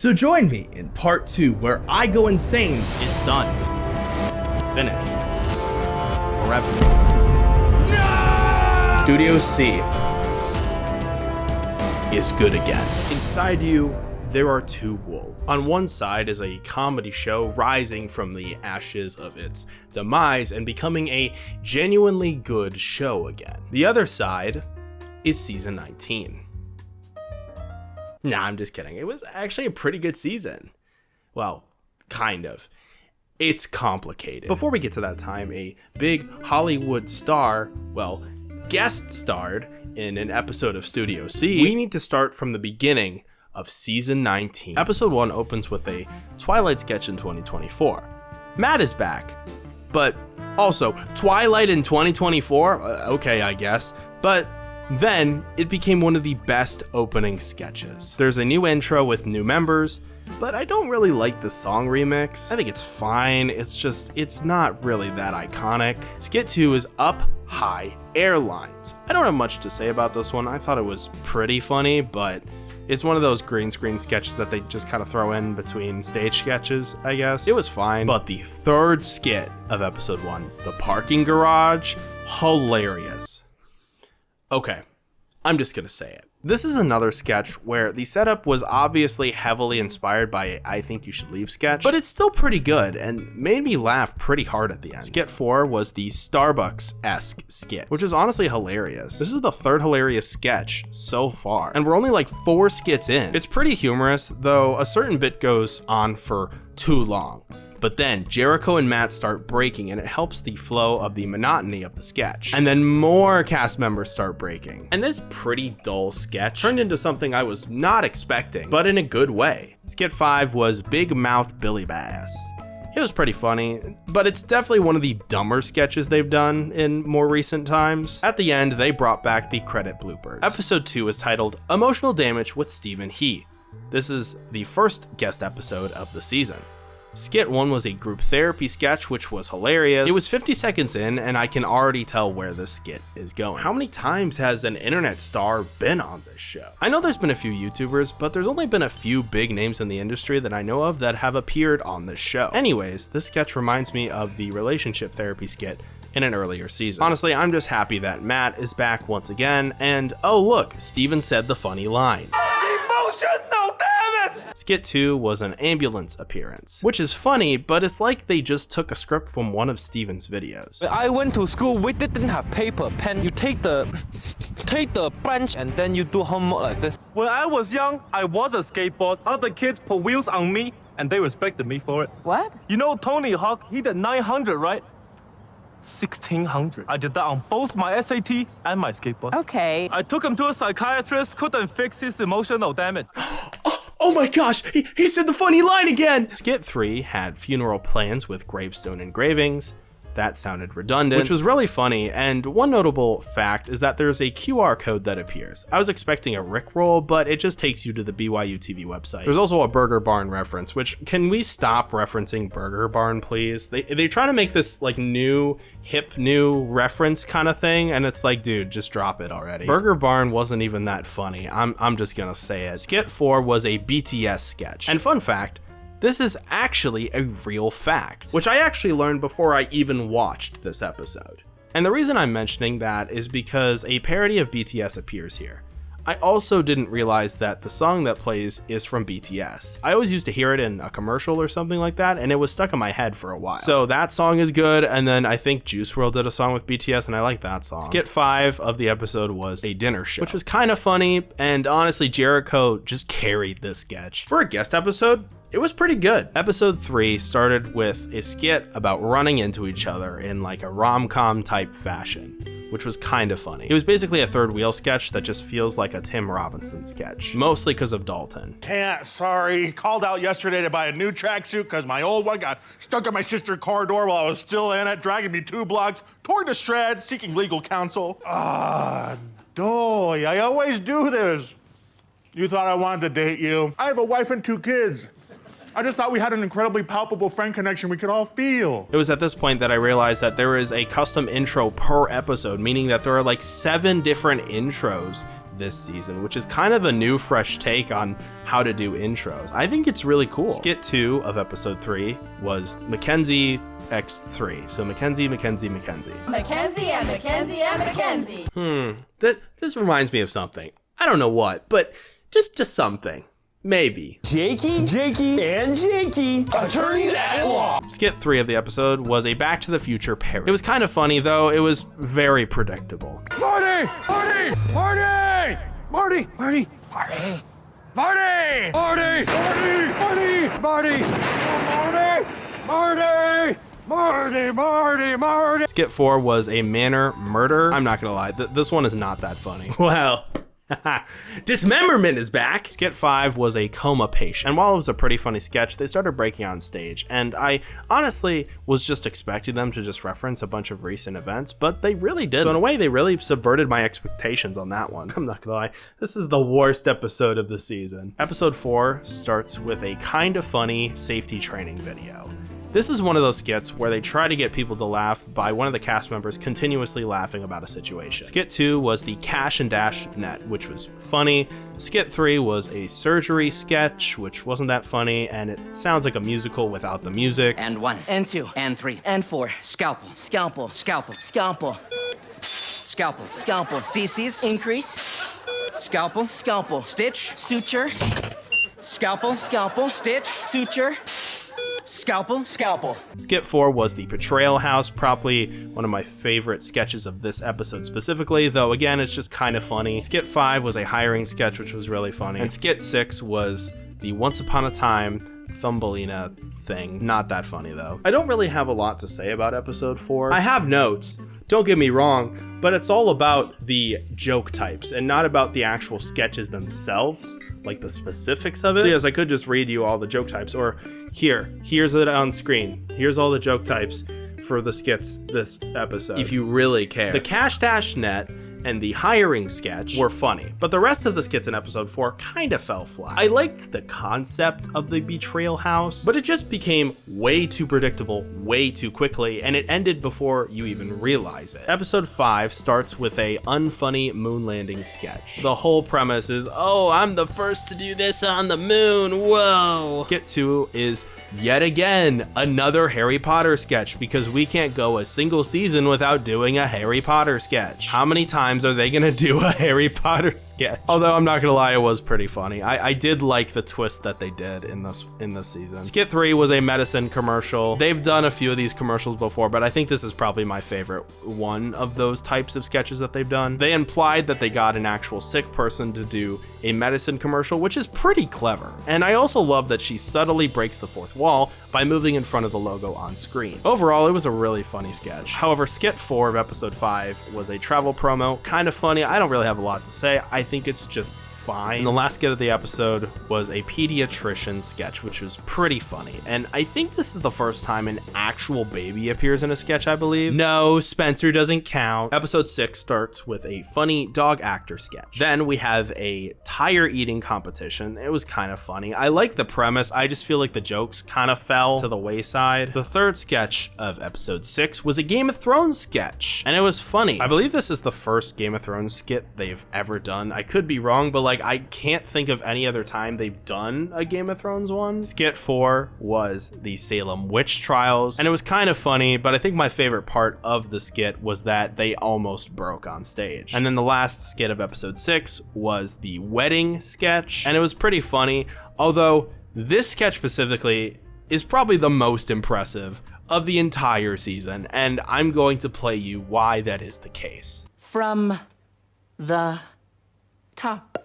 So join me in part 2 where I go insane. It's done. Finished. Forever. No! Studio C is good again. Inside you, there are two wolves. On one side is a comedy show rising from the ashes of its demise and becoming a genuinely good show again. The other side is season 19. Nah, I'm just kidding. It was actually a pretty good season. Well, kind of. It's complicated. Before we get to that time, a big Hollywood star, well, guest starred in an episode of Studio C. We need to start from the beginning of season 19. Episode 1 opens with a Twilight sketch in 2024. Matt is back, but also Twilight in 2024? Okay, I guess. But then it became one of the best opening sketches. There's a new intro with new members, but I don't really like the song remix. I think it's fine. It's not really that iconic. Skit 2 is Up High Airlines. I don't have much to say about this one. I thought it was pretty funny, but it's one of those green screen sketches that they just kind of throw in between stage sketches, I guess. It was fine, but the third skit of episode 1, the parking garage, hilarious. Okay, I'm just gonna say it. This is another sketch where the setup was obviously heavily inspired by a I Think You Should Leave sketch, but it's still pretty good and made me laugh pretty hard at the end. Skit 4 was the Starbucks-esque skit, which is honestly hilarious. This is the third hilarious sketch so far, and we're only like 4 skits in. It's pretty humorous, though a certain bit goes on for too long. But then Jericho and Matt start breaking and it helps the flow of the monotony of the sketch. And then more cast members start breaking. And this pretty dull sketch turned into something I was not expecting, but in a good way. Skit 5 was Big Mouth Billy Bass. It was pretty funny, but it's definitely one of the dumber sketches they've done in more recent times. At the end, they brought back the credit bloopers. Episode 2 is titled Emotional Damage with Stephen He. This is the first guest episode of the season. Skit 1 was a group therapy sketch, which was hilarious. It was 50 seconds in, and I can already tell where this skit is going. How many times has an internet star been on this show? I know there's been a few YouTubers, but there's only been a few big names in the industry that I know of that have appeared on this show. Anyways, this sketch reminds me of the relationship therapy skit in an earlier season. Honestly, I'm just happy that Matt is back once again, and oh look, Steven said the funny line. Skit 2 was an ambulance appearance, which is funny, but it's like they just took a script from one of Steven's videos. I went to school, we didn't have paper, pen. You take the branch and then you do homework like this. When I was young, I was a skateboard. Other kids put wheels on me and they respected me for it. What? You know Tony Hawk, he did 900, right? 1,600. I did that on both my SAT and my skateboard. Okay. I took him to a psychiatrist, couldn't fix his emotional damage. Oh my gosh, he said the funny line again! Skit 3 had funeral plans with gravestone engravings. That sounded redundant, which was really funny, and one notable fact is that there's a QR code that appears. I was expecting a Rickroll, but it just takes you to the BYU TV website. There's also a Burger Barn reference, which, can we stop referencing Burger Barn, please? They try to make this like hip new reference kind of thing, and it's like, dude, just drop it already. Burger Barn wasn't even that funny. I'm just gonna say it. Skit 4 was a BTS sketch. And fun fact, this is actually a real fact, which I actually learned before I even watched this episode. And the reason I'm mentioning that is because a parody of BTS appears here. I also didn't realize that the song that plays is from BTS. I always used to hear it in a commercial or something like that, and it was stuck in my head for a while. So that song is good, and then I think Juice WRLD did a song with BTS, and I like that song. Skit 5 of the episode was a dinner show, which was kind of funny, and honestly, Jericho just carried this sketch. For a guest episode, it was pretty good. Episode 3 started with a skit about running into each other in like a rom-com type fashion, which was kind of funny. It was basically a third wheel sketch that just feels like a Tim Robinson sketch, mostly because of Dalton. Can't, sorry. Called out yesterday to buy a new tracksuit because my old one got stuck in my sister's car door while I was still in it, dragging me 2 blocks, torn to shreds, seeking legal counsel. Doy, I always do this. You thought I wanted to date you. I have a wife and 2 kids. I just thought we had an incredibly palpable friend connection we could all feel. It was at this point that I realized that there is a custom intro per episode, meaning that there are like 7 different intros this season, which is kind of a new, fresh take on how to do intros. I think it's really cool. Skit 2 of episode 3 was Mackenzie X3. So Mackenzie. Mackenzie and Mackenzie and Mackenzie. This reminds me of something. I don't know what, but just something. Maybe. Jakey, and Jakey, attorneys at law. Skit 3 of the episode was a Back to the Future parody. It was kind of funny, though. It was very predictable. Marty! Marty! Marty! Marty! Marty! Marty! Marty! Marty! Marty! Marty! Marty! Marty! Marty! Marty! Skit 4 was a Manor murder. I'm not gonna lie, this one is not that funny. Well, dismemberment is back. Skit 5 was a coma patient. And while it was a pretty funny sketch, they started breaking on stage. And I honestly was just expecting them to just reference a bunch of recent events, but they really did. So in a way, they really subverted my expectations on that one. I'm not gonna lie, this is the worst episode of the season. Episode 4 starts with a kind of funny safety training video. This is one of those skits where they try to get people to laugh by one of the cast members continuously laughing about a situation. Skit 2 was the Cash and Dash net, which was funny. Skit 3 was a surgery sketch, which wasn't that funny, and it sounds like a musical without the music. And 1. And 2. And 3. And 4. Scalpel. Scalpel. Scalpel. Scalpel. Scalpel. Scalpel. CC's. Increase. Scalpel. Scalpel. Stitch. Suture. Scalpel. Scalpel. Stitch. Suture. Scalpel. Scalpel. Skit 4 was the Betrayal House, probably one of my favorite sketches of this episode specifically, though again, it's just kind of funny. Skit 5 was a hiring sketch, which was really funny. And Skit 6 was the Once Upon a Time Thumbelina thing. Not that funny though. I don't really have a lot to say about episode 4. I have notes, don't get me wrong, but it's all about the joke types and not about the actual sketches themselves, like the specifics of it. So yes, I could just read you all the joke types, or here's it on screen. Here's all the joke types for the skits this episode, if you really care. The Cash Dash net and the hiring sketch were funny, but the rest of the skits in episode 4 kind of fell flat. I liked the concept of the betrayal house, but it just became way too predictable way too quickly, and it ended before you even realize it. Episode 5 starts with a unfunny moon landing sketch. The whole premise is, oh, I'm the first to do this on the moon, whoa. Skit 2 is yet again another Harry Potter sketch, because we can't go a single season without doing a Harry Potter sketch. How many times are they gonna do a Harry Potter sketch? Although I'm not gonna lie, it was pretty funny. I did like the twist that they did in this season. Skit 3 was a medicine commercial. They've done a few of these commercials before, but I think this is probably my favorite one of those types of sketches that they've done. They implied that they got an actual sick person to do a medicine commercial, which is pretty clever. And I also love that she subtly breaks the fourth wall by moving in front of the logo on screen. Overall, it was a really funny sketch. However, Skit 4 of episode 5 was a travel promo, kind of funny. I don't really have a lot to say. I think it's just fine. And the last skit of the episode was a pediatrician sketch, which was pretty funny. And I think this is the first time an actual baby appears in a sketch, I believe. No, Spencer doesn't count. Episode 6 starts with a funny dog actor sketch. Then we have a tire eating competition. It was kind of funny. I like the premise. I just feel like the jokes kind of fell to the wayside. The third sketch of episode 6 was a Game of Thrones sketch, and it was funny. I believe this is the first Game of Thrones skit they've ever done. I could be wrong, but like I can't think of any other time they've done a Game of Thrones one. Skit 4 was the Salem witch trials, and it was kind of funny, but I think my favorite part of the skit was that they almost broke on stage. And then the last skit of episode 6 was the wedding sketch, and it was pretty funny, although this sketch specifically is probably the most impressive of the entire season, and I'm going to play you why that is the case. From the top.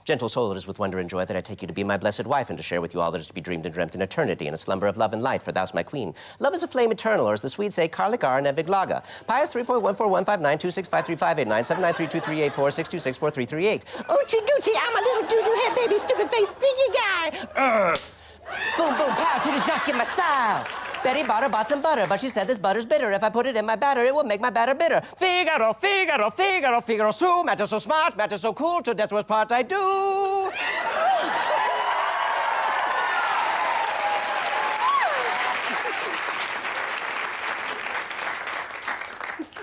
Gentle soul, it is with wonder and joy that I take you to be my blessed wife and to share with you all that is to be dreamed and dreamt in eternity in a slumber of love and light, for thou's my queen. Love is a flame eternal, or as the Swedes say, Karlik ar nevig laga. Pius 3.141592653589793223846264338. Oochie goochie, I'm a little doo-doo head baby, stupid face, stinky guy. Boom, boom, pow, to the jock in my style. Betty bought some butter, but she said this butter's bitter. If I put it in my batter, it will make my batter bitter. Figaro, Figaro, Figaro, Figaro, so matter so smart, matter so cool, to death was part I do.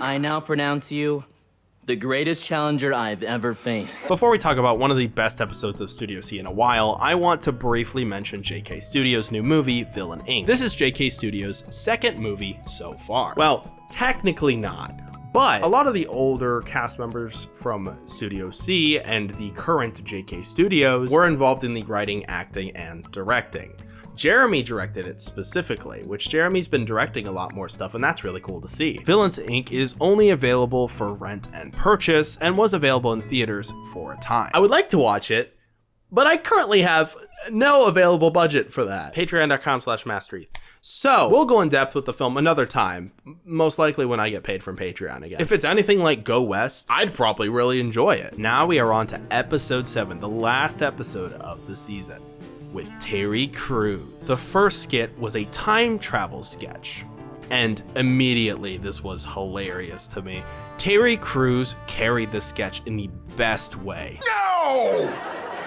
I now pronounce you the greatest challenger I've ever faced. Before we talk about one of the best episodes of Studio C in a while, I want to briefly mention JK Studios' new movie, Villain Inc. This is JK Studios' second movie so far. Well, technically not, but a lot of the older cast members from Studio C and the current JK Studios were involved in the writing, acting, and directing. Jeremy directed it specifically, which Jeremy's been directing a lot more stuff, and that's really cool to see. Villains Inc. is only available for rent and purchase, and was available in theaters for a time. I would like to watch it, but I currently have no available budget for that. Patreon.com/mastery. So, we'll go in depth with the film another time, most likely when I get paid from Patreon again. If it's anything like Go West, I'd probably really enjoy it. Now we are on to episode 7, the last episode of the season, with Terry Crews. The first skit was a time travel sketch, and immediately this was hilarious to me. Terry Crews carried the sketch in the best way. No!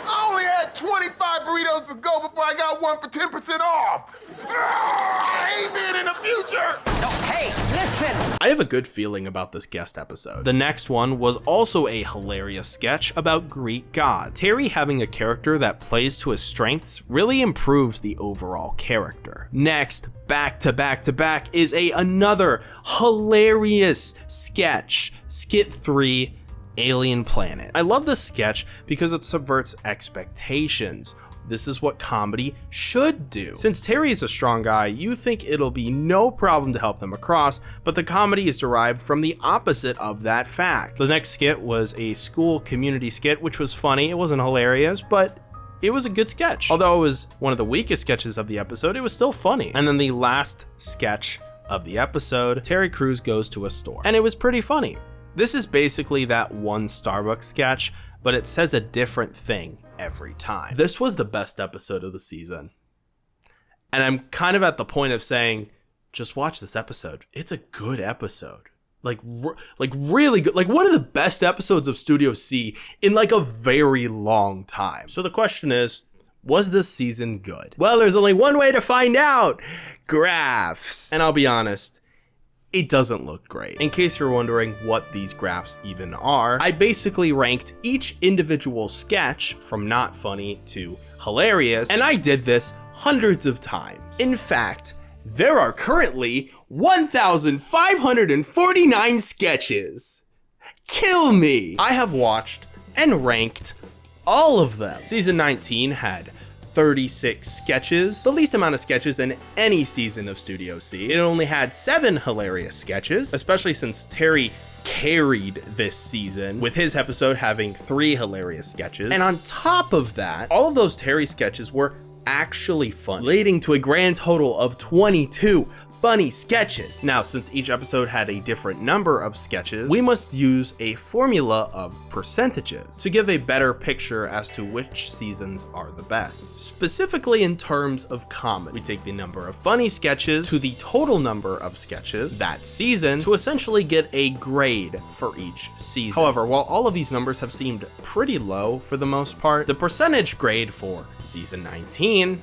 I only had 25 burritos to go before I got one for 10% off. I hate being in the future. No, hey, listen! I have a good feeling about this guest episode. The next one was also a hilarious sketch about Greek gods. Terry having a character that plays to his strengths really improves the overall character. Next, back to back, is another hilarious sketch. Skit 3, Alien Planet. I love this sketch because it subverts expectations. This is what comedy should do. Since Terry is a strong guy, you think it'll be no problem to help them across, but the comedy is derived from the opposite of that fact. The next skit was a school community skit, which was funny. It wasn't hilarious, but it was a good sketch. Although it was one of the weakest sketches of the episode, it was still funny. And then the last sketch of the episode, Terry Crews goes to a store, and it was pretty funny. This is basically that one Starbucks sketch, but it says a different thing every time. This was the best episode of the season. And I'm kind of at the point of saying, just watch this episode. It's a good episode. Like really good. Like one of the best episodes of Studio C in like a very long time. So the question is, was this season good? Well, there's only one way to find out. Graphs. And I'll be honest, it doesn't look great. In case you're wondering what these graphs even are, I basically ranked each individual sketch from not funny to hilarious, and I did this hundreds of times. In fact, there are currently 1,549 sketches. Kill me! I have watched and ranked all of them. Season 19 had 36 sketches, the least amount of sketches in any season of Studio C. It only had 7 hilarious sketches, especially since Terry carried this season, with his episode having 3 hilarious sketches. And on top of that, all of those Terry sketches were actually fun, leading to a grand total of 22 funny sketches. Now, since each episode had a different number of sketches, we must use a formula of percentages to give a better picture as to which seasons are the best. Specifically in terms of comedy, we take the number of funny sketches to the total number of sketches that season to essentially get a grade for each season. However, while all of these numbers have seemed pretty low for the most part, the percentage grade for season 19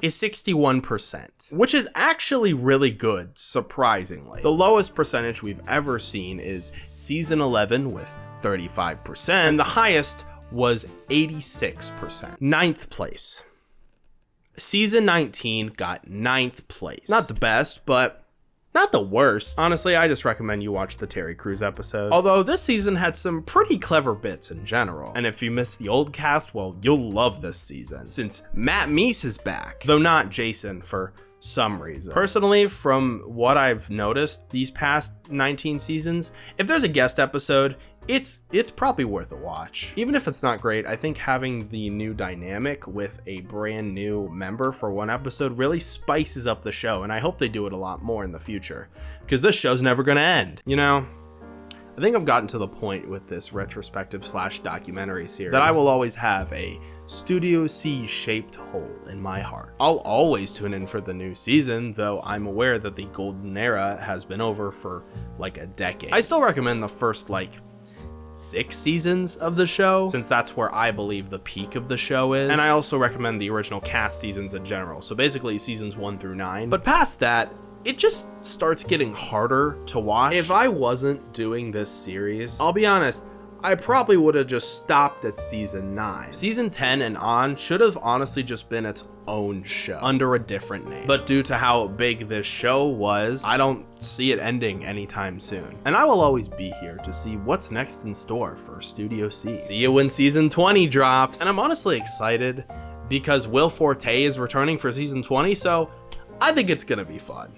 is 61%, which is actually really good, surprisingly. The lowest percentage we've ever seen is season 11 with 35%, and the highest was 86%. 9th place. Season 19 got 9th place. Not the best, but not the worst. Honestly, I just recommend you watch the Terry Crews episode. Although this season had some pretty clever bits in general. And if you missed the old cast, well, you'll love this season, since Matt Meese is back, though not Jason for some reason. Personally, from what I've noticed these past 19 seasons, if there's a guest episode, it's probably worth a watch. Even if it's not great, I think having the new dynamic with a brand new member for one episode really spices up the show, and I hope they do it a lot more in the future, because this show's never gonna end. You know, I think I've gotten to the point with this retrospective / documentary series that I will always have a Studio C shaped hole in my heart. I'll always tune in for the new season, though I'm aware that the golden era has been over for like a decade. I still recommend the first 6 seasons of the show, since that's where I believe the peak of the show is. And I also recommend the original cast seasons in general, so basically seasons 1 through 9. But past that, it just starts getting harder to watch. If I wasn't doing this series, I'll be honest, I probably would have just stopped at season 9. Season 10 and on should have honestly just been its own show under a different name. But due to how big this show was, I don't see it ending anytime soon. And I will always be here to see what's next in store for Studio C. See you when season 20 drops. And I'm honestly excited because Will Forte is returning for season 20, so I think it's gonna be fun.